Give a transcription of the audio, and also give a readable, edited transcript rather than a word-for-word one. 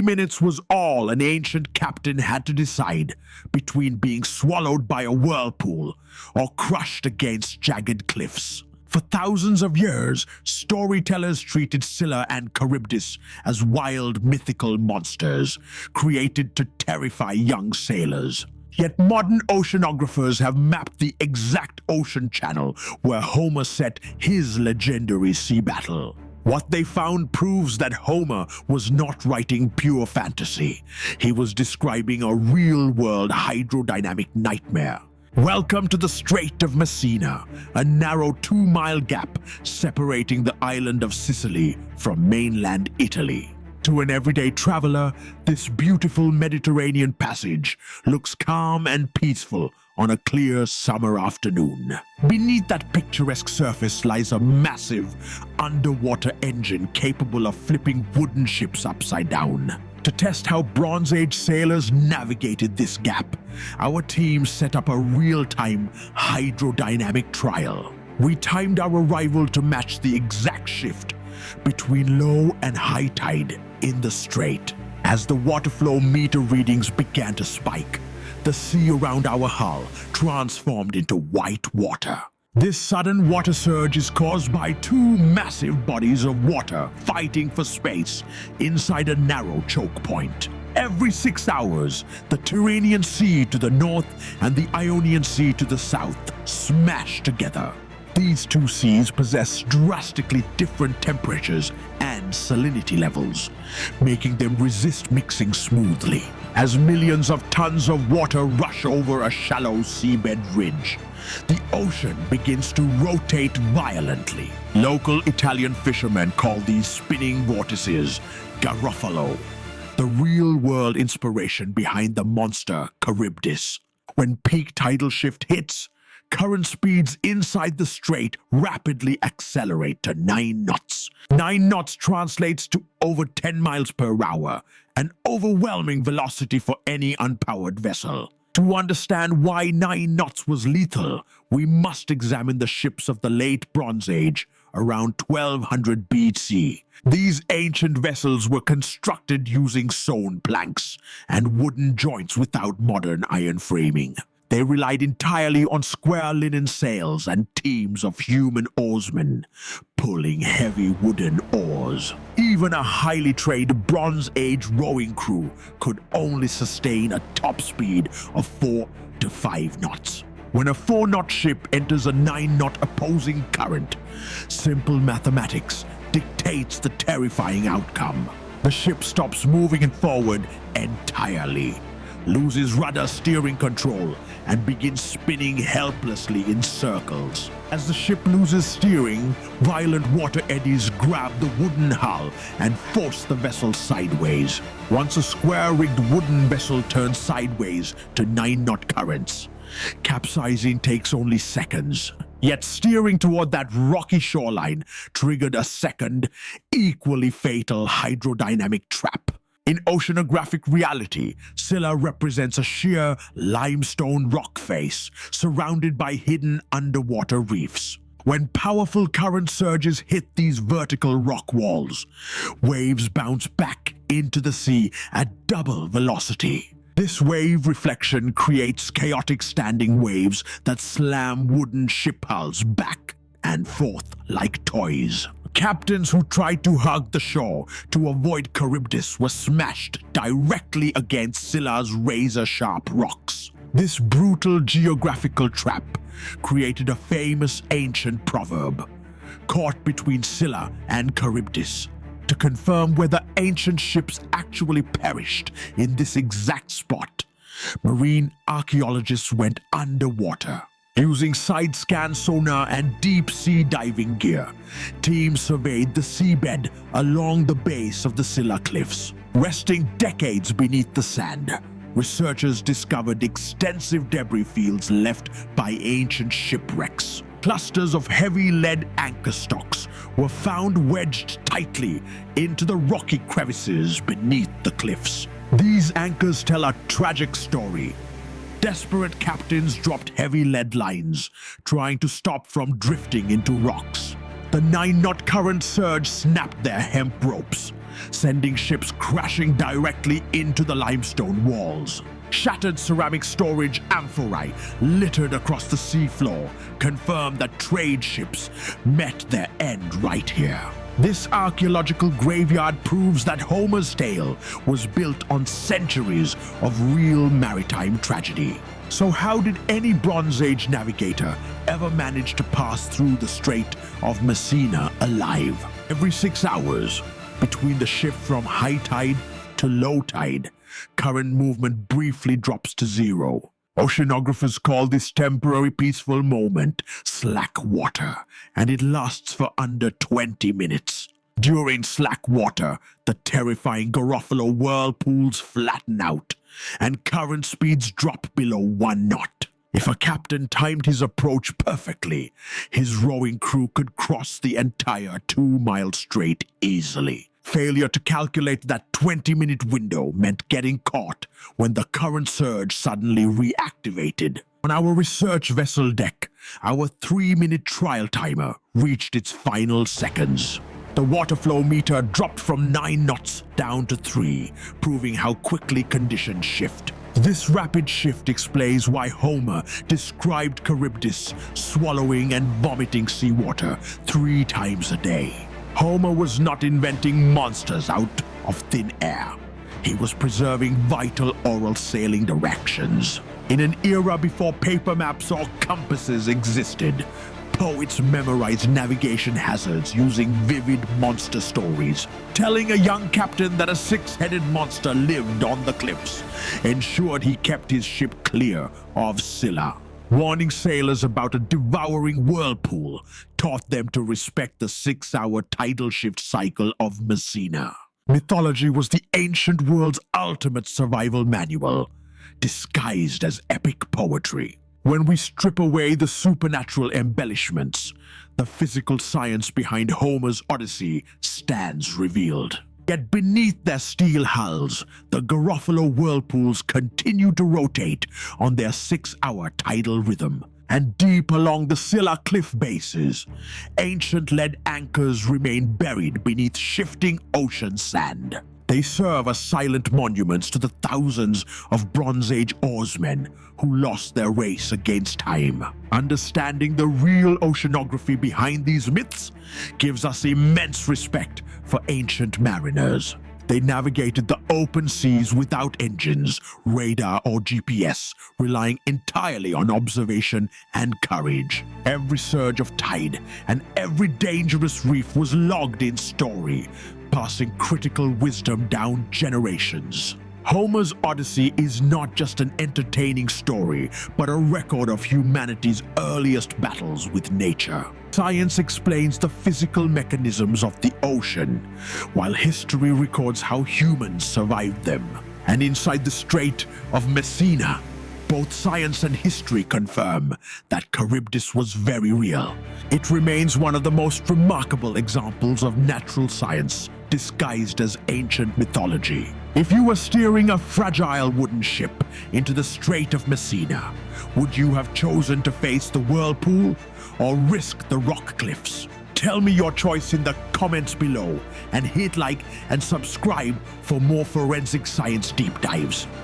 3 minutes was all an ancient captain had to decide between being swallowed by a whirlpool or crushed against jagged cliffs. For thousands of years, storytellers treated Scylla and Charybdis as wild mythical monsters created to terrify young sailors. Yet modern oceanographers have mapped the exact ocean channel where Homer set his legendary sea battle. What they found proves that Homer was not writing pure fantasy. He was describing a real-world hydrodynamic nightmare. Welcome to the Strait of Messina, a narrow 2-mile gap separating the island of Sicily from mainland Italy. To an everyday traveler, this beautiful Mediterranean passage looks calm and peaceful on a clear summer afternoon. Beneath that picturesque surface lies a massive underwater engine capable of flipping wooden ships upside down. To test how Bronze Age sailors navigated this gap, our team set up a real-time hydrodynamic trial. We timed our arrival to match the exact shift between low and high tide in the strait. As the water flow meter readings began to spike, the sea around our hull transformed into white water. This sudden water surge is caused by 2 massive bodies of water fighting for space inside a narrow choke point. Every 6 hours, the Tyrrhenian Sea to the north and the Ionian Sea to the south smash together. These 2 seas possess drastically different temperatures and salinity levels, making them resist mixing smoothly. As millions of tons of water rush over a shallow seabed ridge, the ocean begins to rotate violently. Local Italian fishermen call these spinning vortices Garofalo, the real-world inspiration behind the monster Charybdis. When peak tidal shift hits, current speeds inside the strait rapidly accelerate to 9 knots. 9 knots translates to over 10 miles per hour, an overwhelming velocity for any unpowered vessel. To understand why 9 knots was lethal, we must examine the ships of the late Bronze Age, around 1200 BC. These ancient vessels were constructed using sawn planks and wooden joints without modern iron framing. They relied entirely on square linen sails and teams of human oarsmen pulling heavy wooden oars. Even a highly trained Bronze Age rowing crew could only sustain a top speed of 4 to 5 knots. When a 4-knot ship enters a 9-knot opposing current, simple mathematics dictates the terrifying outcome. The ship stops moving forward entirely, loses rudder steering control, and begins spinning helplessly in circles. As the ship loses steering, violent water eddies grab the wooden hull and force the vessel sideways. Once a square-rigged wooden vessel turns sideways to 9-knot currents, capsizing takes only seconds. Yet steering toward that rocky shoreline triggered a second, equally fatal hydrodynamic trap. In oceanographic reality, Scylla represents a sheer limestone rock face surrounded by hidden underwater reefs. When powerful current surges hit these vertical rock walls, waves bounce back into the sea at double velocity. This wave reflection creates chaotic standing waves that slam wooden ship hulls back and forth like toys. Captains who tried to hug the shore to avoid Charybdis were smashed directly against Scylla's razor-sharp rocks. This brutal geographical trap created a famous ancient proverb, caught between Scylla and Charybdis, to confirm whether ancient ships actually perished in this exact spot. Marine archaeologists went underwater. Using side-scan sonar and deep-sea diving gear, teams surveyed the seabed along the base of the Scylla cliffs. Resting decades beneath the sand, researchers discovered extensive debris fields left by ancient shipwrecks. Clusters of heavy lead anchor stocks were found wedged tightly into the rocky crevices beneath the cliffs. These anchors tell a tragic story. Desperate captains dropped heavy lead lines, trying to stop from drifting into rocks. The 9-knot current surge snapped their hemp ropes, sending ships crashing directly into the limestone walls. Shattered ceramic storage amphorae littered across the seafloor confirmed that trade ships met their end right here. This archaeological graveyard proves that Homer's tale was built on centuries of real maritime tragedy. So how did any Bronze Age navigator ever manage to pass through the Strait of Messina alive? Every 6 hours, between the shift from high tide to low tide, current movement briefly drops to zero. Oceanographers call this temporary peaceful moment slack water, and it lasts for under 20 minutes. During slack water, the terrifying Garofalo whirlpools flatten out, and current speeds drop below 1 knot. If a captain timed his approach perfectly, his rowing crew could cross the entire 2-mile strait easily. Failure to calculate that 20-minute window meant getting caught when the current surge suddenly reactivated. On our research vessel deck, our 3-minute trial timer reached its final seconds. The water flow meter dropped from 9 knots down to 3, proving how quickly conditions shift. This rapid shift explains why Homer described Charybdis swallowing and vomiting seawater 3 times a day. Homer was not inventing monsters out of thin air. He was preserving vital oral sailing directions. In an era before paper maps or compasses existed, poets memorized navigation hazards using vivid monster stories. Telling a young captain that a 6-headed monster lived on the cliffs ensured he kept his ship clear of Scylla. Warning sailors about a devouring whirlpool taught them to respect the 6-hour tidal shift cycle of Messina. Mythology was the ancient world's ultimate survival manual, disguised as epic poetry. When we strip away the supernatural embellishments, the physical science behind Homer's Odyssey stands revealed. Yet beneath their steel hulls, the Garofalo whirlpools continue to rotate on their 6-hour tidal rhythm. And deep along the Scylla cliff bases, ancient lead anchors remain buried beneath shifting ocean sand. They serve as silent monuments to the thousands of Bronze Age oarsmen who lost their race against time. Understanding the real oceanography behind these myths gives us immense respect for ancient mariners. They navigated the open seas without engines, radar, or GPS, relying entirely on observation and courage. Every surge of tide and every dangerous reef was logged in story, passing critical wisdom down generations. Homer's Odyssey is not just an entertaining story, but a record of humanity's earliest battles with nature. Science explains the physical mechanisms of the ocean, while history records how humans survived them. And inside the Strait of Messina, both science and history confirm that Charybdis was very real. It remains one of the most remarkable examples of natural science disguised as ancient mythology. If you were steering a fragile wooden ship into the Strait of Messina, would you have chosen to face the whirlpool or risk the rock cliffs? Tell me your choice in the comments below, and hit like and subscribe for more forensic science deep dives.